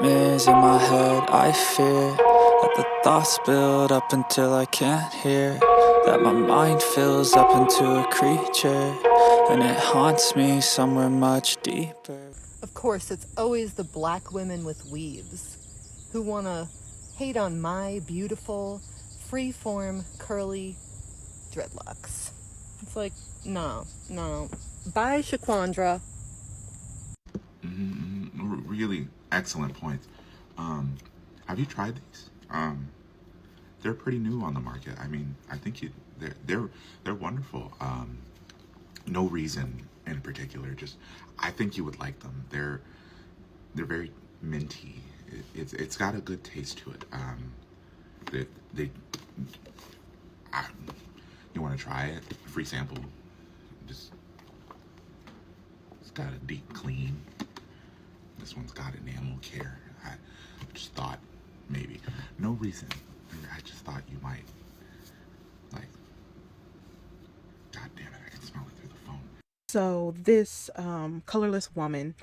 nightmares in my head, I fear that the thoughts build up until I can't hear, that my mind fills up into a creature, and it haunts me somewhere much deeper. Of course, it's always the black women with weaves who want to hate on my beautiful, free-form, curly dreadlocks. It's like, no, no. Bye, Shaquandra. Really excellent points. Um, have you tried these? They're pretty new on the market. I mean, I think they're wonderful. No reason in particular. Just I think you would like them. They're very minty. It's got a good taste to it. They I, you want to try it? Free sample. Just it's got a deep clean. This one's got enamel care. I just thought maybe. No reason. I just thought you might like. God damn it! I can smell it through the phone. So this colorless woman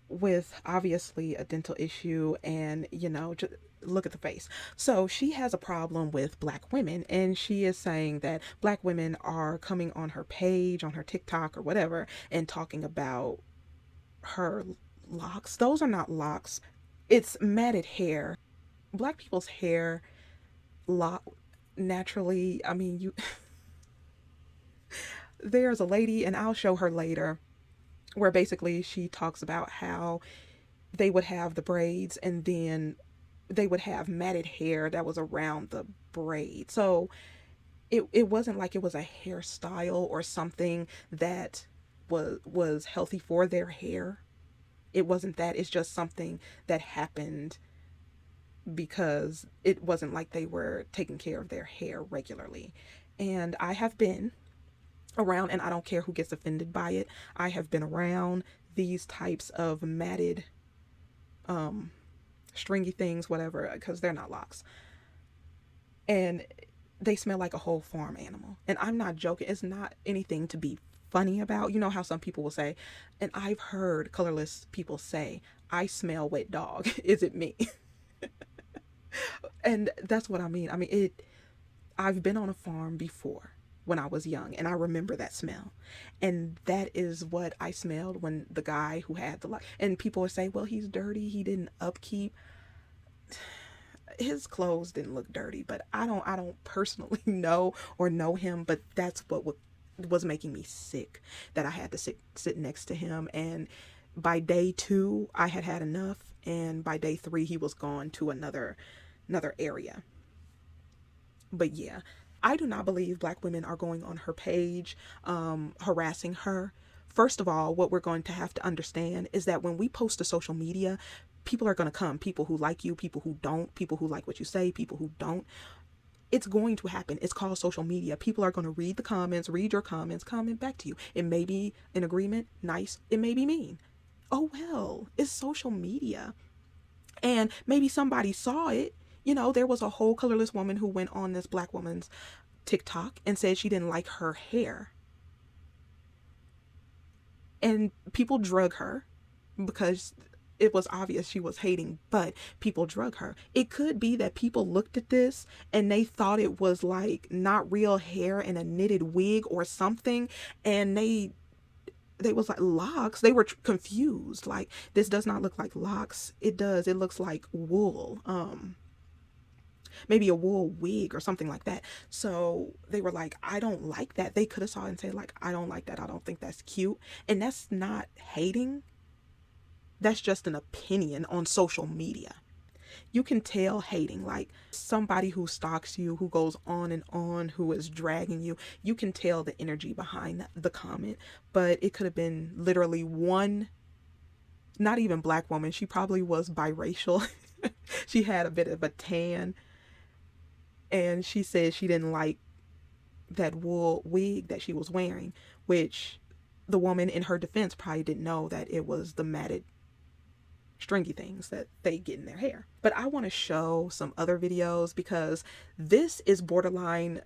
with obviously a dental issue and just look at the face. So she has a problem with black women, and she is saying that black women are coming on her page, on her TikTok or whatever, and talking about her locks. Those are not locks. It's matted hair. Black people's hair lock naturally. I mean, you there's a lady and I'll show her later where basically she talks about how they would have the braids and then they would have matted hair that was around the braid. So it wasn't like it was a hairstyle or something that was healthy for their hair. It wasn't that. It's just something that happened because it wasn't like they were taking care of their hair regularly. And I have been around, and I don't care who gets offended by it. I have been around these types of matted stringy things, whatever, because they're not locks. And they smell like a whole farm animal. And I'm not joking. It's not anything to be funny about. You know how some people will say, and I've heard colorless people say, I smell wet dog. Is it me? And that's what I mean. I mean, I've been on a farm before when I was young, and I remember that smell. And that is what I smelled when the guy who had the light, and people would say, well, he's dirty, he didn't upkeep. His clothes didn't look dirty, but I don't personally know him, but that's what was making me sick, that I had to sit next to him. And by day 2 I had had enough, and by day 3 he was gone to another area. But yeah, I do not believe black women are going on her page harassing her. First of all, what we're going to have to understand is that when we post to social media, people are going to come. People who like you, people who don't, people who like what you say, people who don't. It's going to happen. It's called social media. People are going to read the comments, read your comments, comment back to you. It may be an agreement, nice. It may be mean. Oh well, it's social media. And maybe somebody saw it. There was a whole colorless woman who went on this black woman's TikTok and said she didn't like her hair. And people drug her because it was obvious she was hating, but people drug her. It could be that people looked at this and they thought it was like not real hair in a knitted wig or something, and they was like locks. They were confused. Like, this does not look like locks. It does. It looks like wool. Maybe a wool wig or something like that. So they were like, I don't like that. They could have saw it and said like, I don't like that. I don't think that's cute. And that's not hating. That's just an opinion on social media. You can tell hating, like somebody who stalks you, who goes on, who is dragging you. You can tell the energy behind the comment, but it could have been literally one, not even black woman. She probably was biracial. She had a bit of a tan, and she said she didn't like that wool wig that she was wearing, which the woman in her defense probably didn't know that it was the matted stringy things that they get in their hair. But I want to show some other videos because this is borderline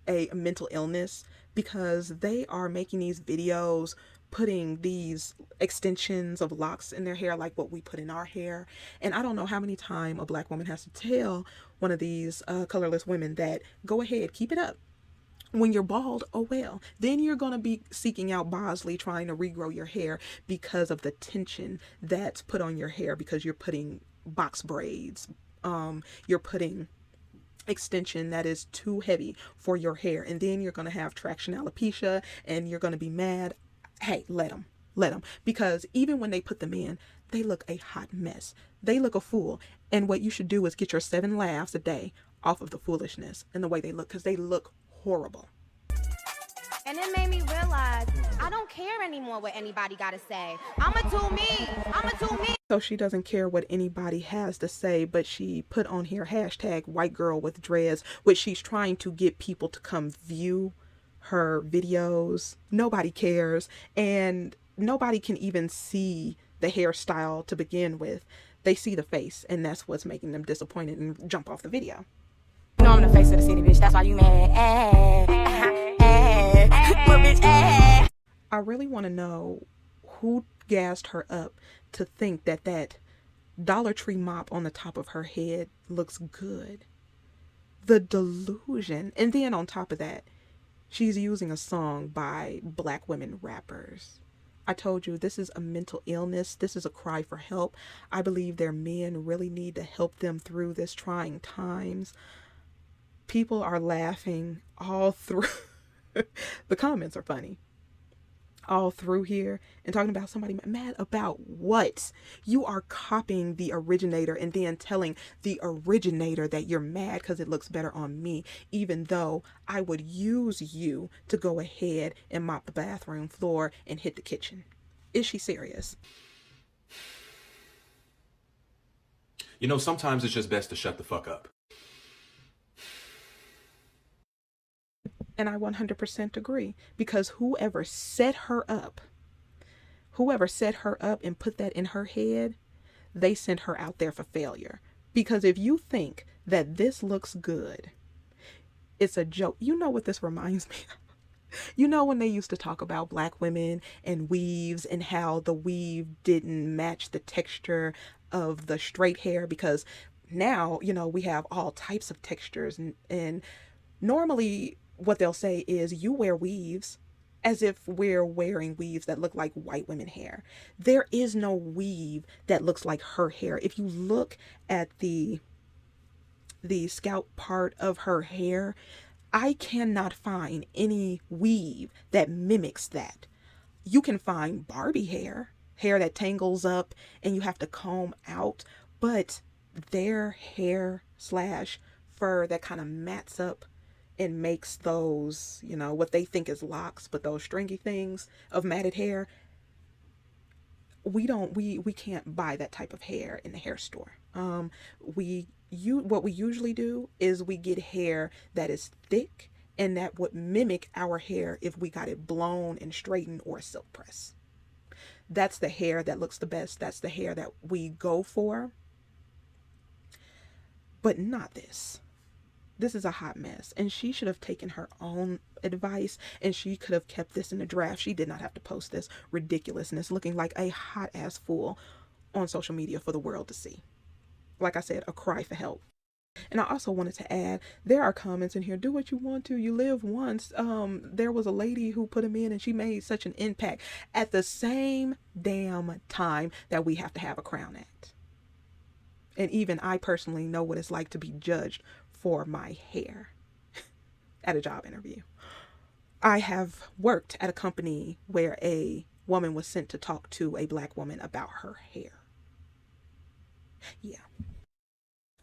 a mental illness, because they are making these videos putting these extensions of locks in their hair like what we put in our hair. And I don't know how many times a black woman has to tell one of these colorless women that go ahead, keep it up. When you're bald, oh well, then you're going to be seeking out Bosley trying to regrow your hair because of the tension that's put on your hair, because you're putting box braids, you're putting extension that is too heavy for your hair, and then you're going to have traction alopecia and you're going to be mad. Hey, let them, because even when they put them in, they look a hot mess. They look a fool. And what you should do is get your 7 laughs a day off of the foolishness and the way they look, because they look horrible. And it made me realize I don't care anymore what anybody got to say. I'ma do me. So she doesn't care what anybody has to say, but she put on here hashtag white girl with dreads, which she's trying to get people to come view her videos. Nobody cares, and nobody can even see the hairstyle to begin with. They see the face, and that's what's making them disappointed and jump off the video. You know I'm the face of the city, bitch. That's why you mad. I really want to know who gassed her up to think that that Dollar Tree mop on the top of her head looks good. The delusion. And then on top of that, she's using a song by black women rappers. I told you, this is a mental illness. This is a cry for help. I believe their men really need to help them through this trying times. People are laughing all through. The comments are funny. All through here, and talking about somebody mad about what? You are copying the originator and then telling the originator that you're mad because it looks better on me, even though I would use you to go ahead and mop the bathroom floor and hit the kitchen. Is she serious? You know, sometimes it's just best to shut the fuck up. And I 100% agree, because whoever set her up and put that in her head, they sent her out there for failure. Because if you think that this looks good, it's a joke. You know what this reminds me of? You know when they used to talk about black women and weaves and how the weave didn't match the texture of the straight hair, because now, you know, we have all types of textures, and normally what they'll say is you wear weaves as if we're wearing weaves that look like white women hair. There is no weave that looks like her hair. If you look at the scalp part of her hair, I cannot find any weave that mimics that. You can find Barbie hair that tangles up and you have to comb out, but their hair / fur that kind of mats up and makes those, you know, what they think is locks, but those stringy things of matted hair, we can't buy that type of hair in the hair store. What we usually do is we get hair that is thick and that would mimic our hair if we got it blown and straightened or silk press. That's the hair that looks the best. That's the hair that we go for. But not this. This is a hot mess, and she should have taken her own advice, and she could have kept this in the draft. She did not have to post this ridiculousness looking like a hot ass fool on social media for the world to see. Like I said, a cry for help. And I also wanted to add, there are comments in here, do what you want to, you live once. There was a lady who put them in and she made such an impact at the same damn time that we have to have a Crown Act. And even I personally know what it's like to be judged for my hair at a job interview. I have worked at a company where a woman was sent to talk to a black woman about her hair. Yeah.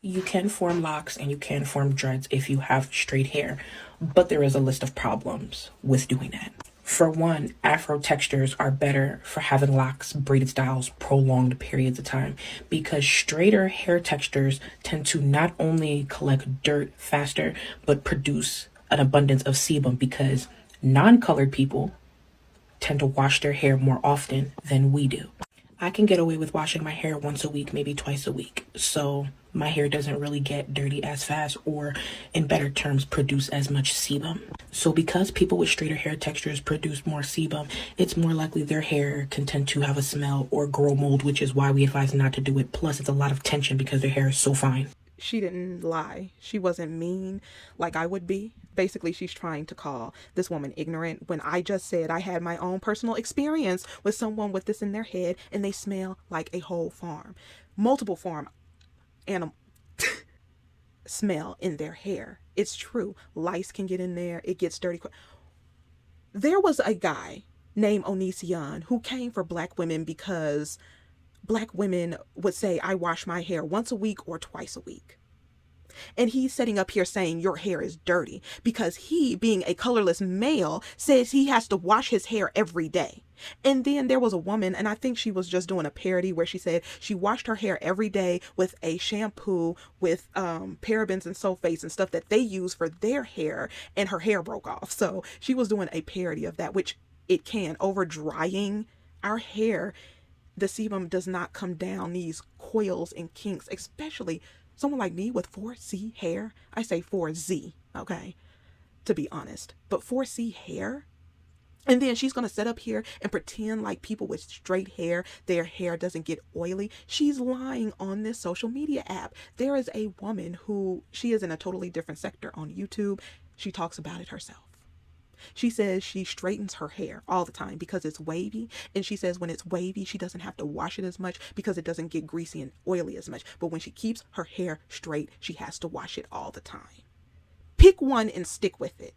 You can form locks and you can form dreads if you have straight hair, but there is a list of problems with doing that. For one, afro textures are better for having locks, braided styles, prolonged periods of time, because straighter hair textures tend to not only collect dirt faster, but produce an abundance of sebum, because non-colored people tend to wash their hair more often than we do. I can get away with washing my hair once a week, maybe twice a week. So my hair doesn't really get dirty as fast, or in better terms, produce as much sebum. So because people with straighter hair textures produce more sebum, it's more likely their hair can tend to have a smell or grow mold, which is why we advise not to do it. Plus, it's a lot of tension because their hair is so fine. She didn't lie. She wasn't mean like I would be. Basically, she's trying to call this woman ignorant when I just said I had my own personal experience with someone with this in their head and they smell like a whole farm. Multiple farm animal smell in their hair. It's true. Lice can get in there. It gets dirty. There was a guy named Onision who came for black women because black women would say, I wash my hair once a week or twice a week. And he's sitting up here saying your hair is dirty because he, being a colorless male, says he has to wash his hair every day. And then there was a woman, and I think she was just doing a parody where she said she washed her hair every day with a shampoo with parabens and sulfates and stuff that they use for their hair, and her hair broke off. So she was doing a parody of that, which it can. Over drying our hair, the sebum does not come down these coils and kinks, especially someone like me with 4C hair. I say 4Z, okay, to be honest, but 4C hair. And then she's going to sit up here and pretend like people with straight hair, their hair doesn't get oily. She's lying on this social media app. There is a woman who, she is in a totally different sector on YouTube. She talks about it herself. She says she straightens her hair all the time because it's wavy. And she says when it's wavy, she doesn't have to wash it as much because it doesn't get greasy and oily as much. But when she keeps her hair straight, she has to wash it all the time. Pick one and stick with it.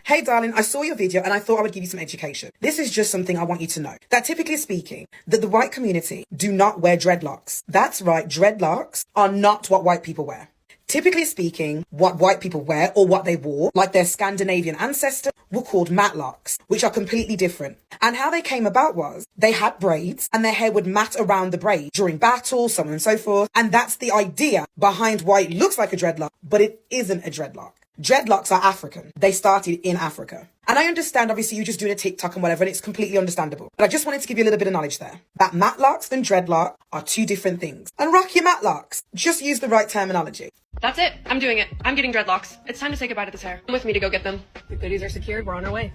Hey darling, I saw your video and I thought I would give you some education. This is just something I want you to know. That typically speaking, that the white community do not wear dreadlocks. That's right, dreadlocks are not what white people wear. Typically speaking, what white people wear, or what they wore, like their Scandinavian ancestors, were called matlocks, which are completely different. And how they came about was, they had braids, and their hair would mat around the braid during battle, so on and so forth. And that's the idea behind why it looks like a dreadlock, but it isn't a dreadlock. Dreadlocks are African. They started in Africa. And I understand, obviously, you're just doing a TikTok and whatever, and it's completely understandable. But I just wanted to give you a little bit of knowledge there. That matlocks and dreadlock are two different things. And rock your matlocks. Just use the right terminology. That's it. I'm doing it. I'm getting dreadlocks. It's time to say goodbye to this hair. Come with me to go get them. The goodies are secured. We're on our way.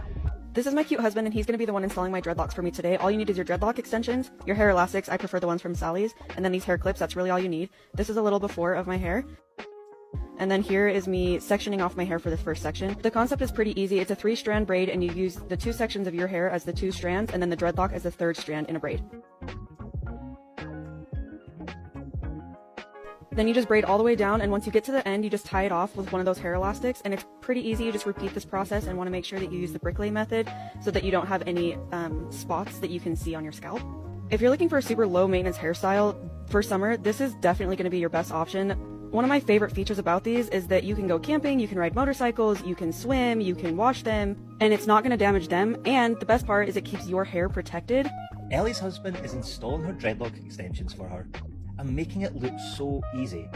This is my cute husband, and he's going to be the one installing my dreadlocks for me today. All you need is your dreadlock extensions, your hair elastics. I prefer the ones from Sally's, and then these hair clips. That's really all you need. This is a little before of my hair. And then here is me sectioning off my hair for this first section. The concept is pretty easy. It's a 3-strand braid, and you use the 2 sections of your hair as the 2 strands, and then the dreadlock as the 3rd strand in a braid. Then you just braid all the way down, and once you get to the end, you just tie it off with one of those hair elastics, and it's pretty easy. You just repeat this process and want to make sure that you use the bricklay method so that you don't have any spots that you can see on your scalp. If you're looking for a super low maintenance hairstyle for summer, this is definitely going to be your best option. One of my favorite features about these is that you can go camping, you can ride motorcycles, you can swim, you can wash them, and it's not going to damage them. And the best part is it keeps your hair protected. Ellie's husband is installing her dreadlock extensions for her and making it look so easy.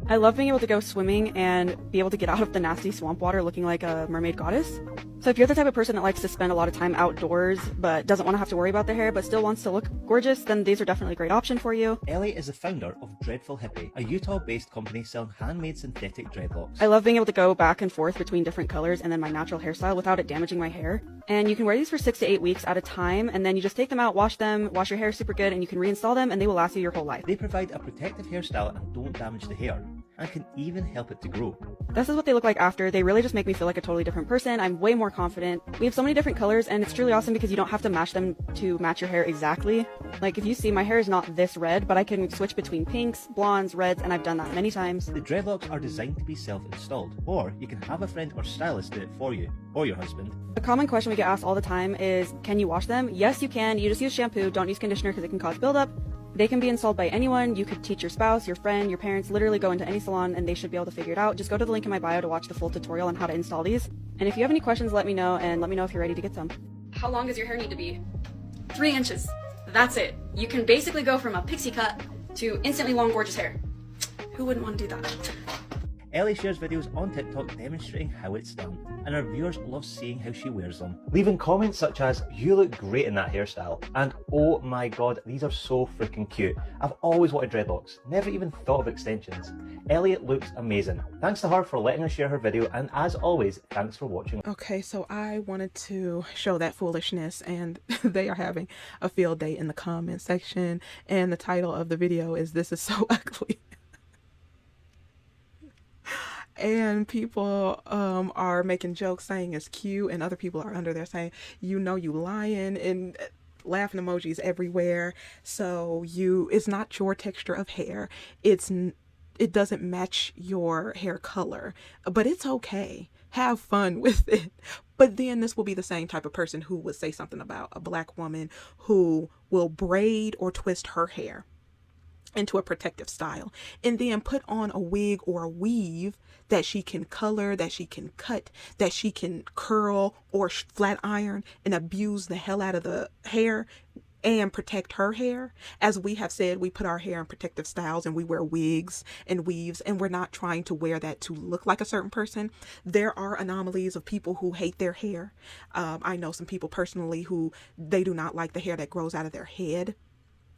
I love being able to go swimming and be able to get out of the nasty swamp water looking like a mermaid goddess. So if you're the type of person that likes to spend a lot of time outdoors but doesn't want to have to worry about their hair but still wants to look gorgeous, then these are definitely a great option for you. Ellie is the founder of Dreadful Hippie, a Utah-based company selling handmade synthetic dreadlocks. I love being able to go back and forth between different colors and then my natural hairstyle without it damaging my hair. And you can wear these for 6 to 8 weeks at a time, and then you just take them out, wash them, wash your hair super good, and you can reinstall them and they will last you your whole life. They provide a protective hairstyle and don't damage the hair, and can even help it to grow. This is what they look like after. They really just make me feel like a totally different person. I'm way more confident. We have so many different colors, and it's truly awesome because you don't have to match them to match your hair exactly. Like if you see, my hair is not this red, but I can switch between pinks, blondes, reds, and I've done that many times. The dreadlocks are designed to be self-installed, or you can have a friend or stylist do it for you, or your husband. A common question we get asked all the time is, can you wash them? Yes, you can. You just use shampoo. Don't use conditioner because it can cause buildup. They can be installed by anyone. You could teach your spouse, your friend, your parents, literally go into any salon and they should be able to figure it out. Just go to the link in my bio to watch the full tutorial on how to install these. And if you have any questions, let me know, and let me know if you're ready to get some. How long does your hair need to be? 3 inches. That's it. You can basically go from a pixie cut to instantly long, gorgeous hair. Who wouldn't want to do that? Ellie shares videos on TikTok demonstrating how it's done, and our viewers love seeing how she wears them, leaving comments such as, "You look great in that hairstyle," and "Oh my god, these are so freaking cute. I've always wanted dreadlocks, never even thought of extensions. Elliot looks amazing." Thanks to her for letting us share her video, and as always, thanks for watching. Okay, so I wanted to show that foolishness, and they are having a field day in the comment section, and the title of the video is "This is so ugly." And people are making jokes saying it's cute, and other people are under there saying, "You know you lying," and laughing emojis everywhere. So it's not your texture of hair. It doesn't match your hair color, but it's okay. Have fun with it. But then this will be the same type of person who would say something about a black woman who will braid or twist her hair into a protective style and then put on a wig or a weave that she can color, that she can cut, that she can curl or flat iron and abuse the hell out of the hair and protect her hair. As we have said, we put our hair in protective styles and we wear wigs and weaves, and we're not trying to wear that to look like a certain person. There are anomalies of people who hate their hair. I know some people personally who they do not like the hair that grows out of their head.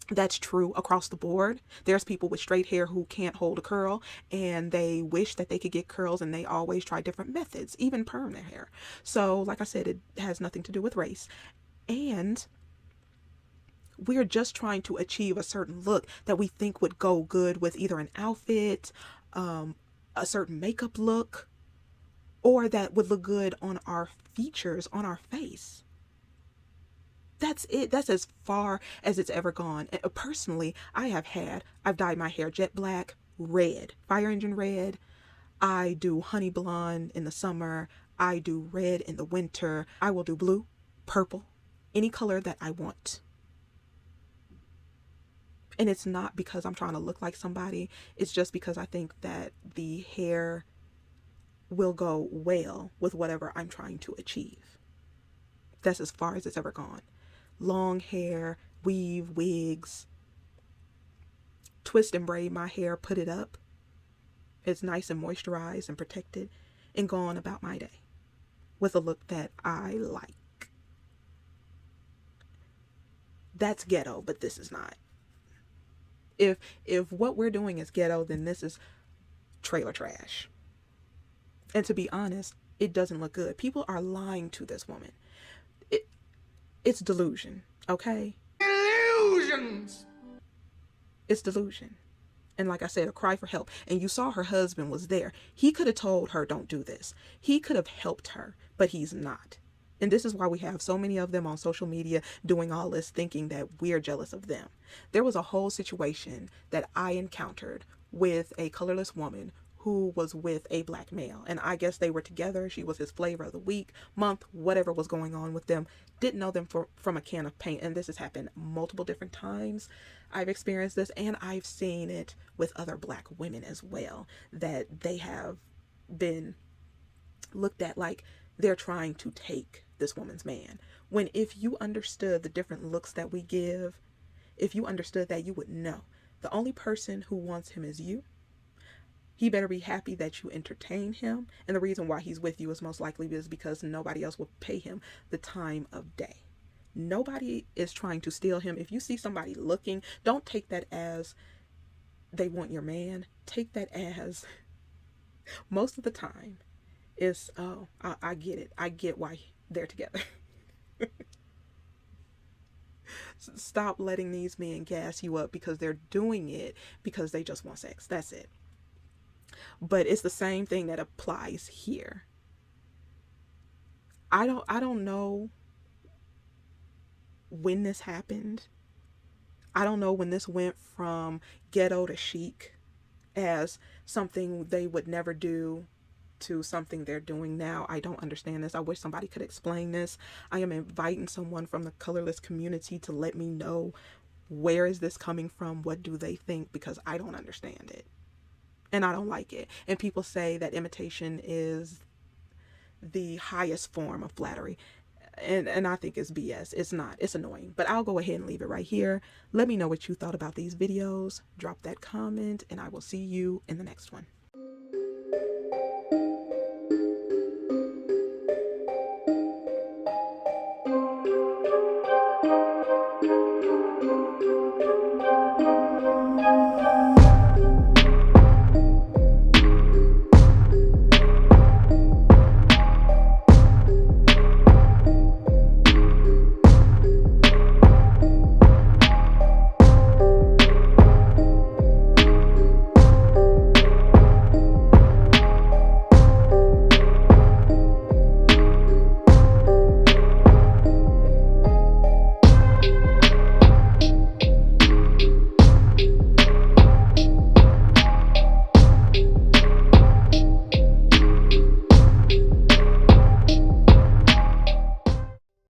That's true across the board. There's people with straight hair who can't hold a curl and they wish that they could get curls, and they always try different methods, even perm their hair. So like I said, it has nothing to do with race. And we're just trying to achieve a certain look that we think would go good with either an outfit, a certain makeup look, or that would look good on our features, on our face. That's it. That's as far as it's ever gone. Personally, I've dyed my hair jet black, red, fire engine red. I do honey blonde in the summer. I do red in the winter. I will do blue, purple, any color that I want. And it's not because I'm trying to look like somebody. It's just because I think that the hair will go well with whatever I'm trying to achieve. That's as far as it's ever gone. Long hair, weave, wigs, twist and braid my hair, put it up. It's nice and moisturized and protected, and go on about my day with a look that I like. That's ghetto, but this is not. If what we're doing is ghetto, then this is trailer trash. And to be honest, it doesn't look good. People are lying to this woman. It's delusion, okay? Illusions! It's delusion. And like I said, a cry for help. And you saw her husband was there. He could have told her, don't do this. He could have helped her, but he's not. And this is why we have so many of them on social media doing all this, thinking that we're jealous of them. There was a whole situation that I encountered with a colorless woman who was with a black male, and I guess they were together. She was his flavor of the week, month, whatever was going on with them. Didn't know them from a can of paint, and this has happened multiple different times. I've experienced this, and I've seen it with other black women as well, that they have been looked at like they're trying to take this woman's man. When if you understood the different looks that we give, if you understood that, you would know the only person who wants him is you. He better be happy that you entertain him. And the reason why he's with you is most likely because nobody else will pay him the time of day. Nobody is trying to steal him. If you see somebody looking, don't take that as they want your man. Take that as, most of the time, it's, oh, I get it. I get why they're together. Stop letting these men gas you up because they're doing it because they just want sex. That's it. But it's the same thing that applies here. I don't know when this happened. I don't know when this went from ghetto to chic as something they would never do to something they're doing now. I don't understand this. I wish somebody could explain this. I am inviting someone from the colorless community to let me know, where is this coming from? What do they think? Because I don't understand it. And I don't like it. And people say that imitation is the highest form of flattery. And I think it's BS. It's not. It's annoying. But I'll go ahead and leave it right here. Let me know what you thought about these videos. Drop that comment, and I will see you in the next one.